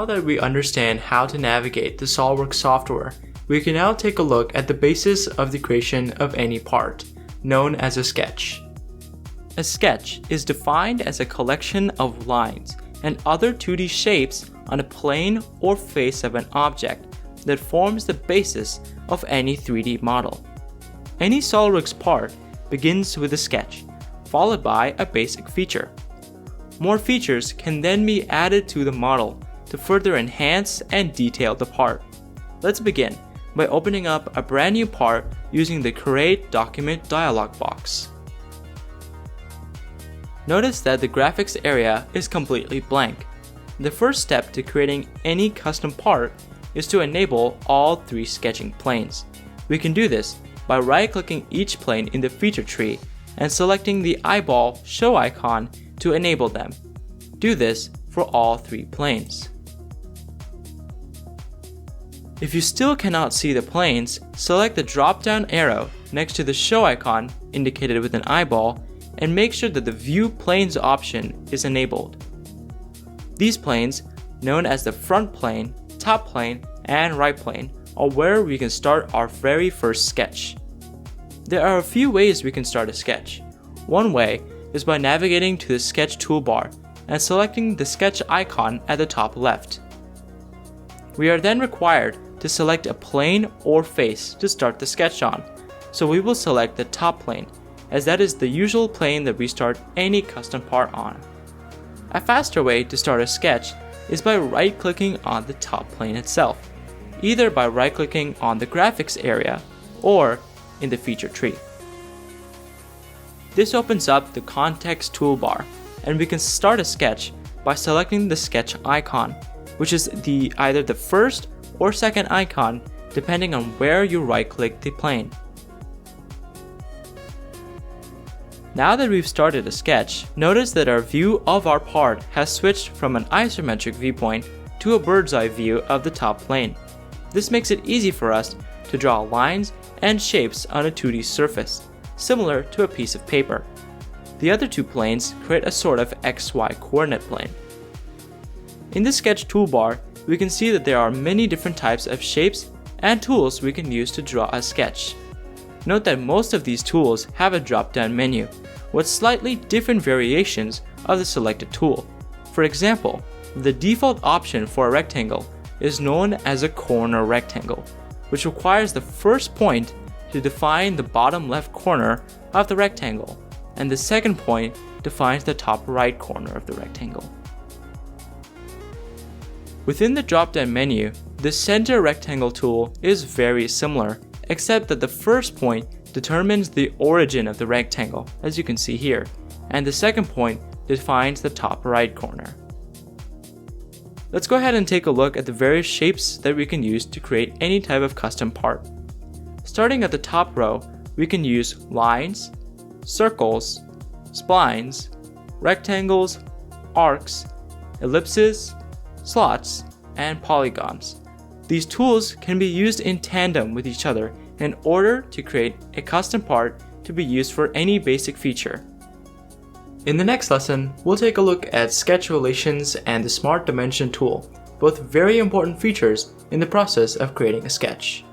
Now that we understand how to navigate the SOLIDWORKS software, we can now take a look at the basis of the creation of any part, known as a sketch. A sketch is defined as a collection of lines and other 2D shapes on a plane or face of an object that forms the basis of any 3D model. Any SOLIDWORKS part begins with a sketch, followed by a basic feature. More features can then be added to the model to further enhance and detail the part. Let's begin by opening up a brand new part using the Create Document dialog box. Notice that the graphics area is completely blank. The first step to creating any custom part is to enable all 3 sketching planes. We can do this by right-clicking each plane in the feature tree and selecting the eyeball show icon to enable them. Do this for all 3 planes. If you still cannot see the planes, select the drop-down arrow next to the show icon indicated with an eyeball and make sure that the View Planes option is enabled. These planes, known as the front plane, top plane, and right plane, are where we can start our very first sketch. There are a few ways we can start a sketch. One way is by navigating to the Sketch toolbar and selecting the sketch icon at the top left. We are then required to select a plane or face to start the sketch on, so we will select the top plane, as that is the usual plane that we start any custom part on. A faster way to start a sketch is by right-clicking on the top plane itself, either by right-clicking on the graphics area or in the feature tree. This opens up the context toolbar, and we can start a sketch by selecting the sketch icon, which is either the first or second icon depending on where you right-click the plane. Now that we've started a sketch, notice that our view of our part has switched from an isometric viewpoint to a bird's eye view of the top plane. This makes it easy for us to draw lines and shapes on a 2D surface, similar to a piece of paper. The other 2 planes create a sort of XY coordinate plane. In the Sketch toolbar, we can see that there are many different types of shapes and tools we can use to draw a sketch. Note that most of these tools have a drop-down menu with slightly different variations of the selected tool. For example, the default option for a rectangle is known as a corner rectangle, which requires the first point to define the bottom left corner of the rectangle, and the second point defines the top right corner of the rectangle. Within the drop-down menu, the center rectangle tool is very similar, except that the first point determines the origin of the rectangle, as you can see here, and the second point defines the top right corner. Let's go ahead and take a look at the various shapes that we can use to create any type of custom part. Starting at the top row, we can use lines, circles, splines, rectangles, arcs, ellipses, slots, and polygons. These tools can be used in tandem with each other in order to create a custom part to be used for any basic feature. In the next lesson, we'll take a look at sketch relations and the Smart Dimension tool, both very important features in the process of creating a sketch.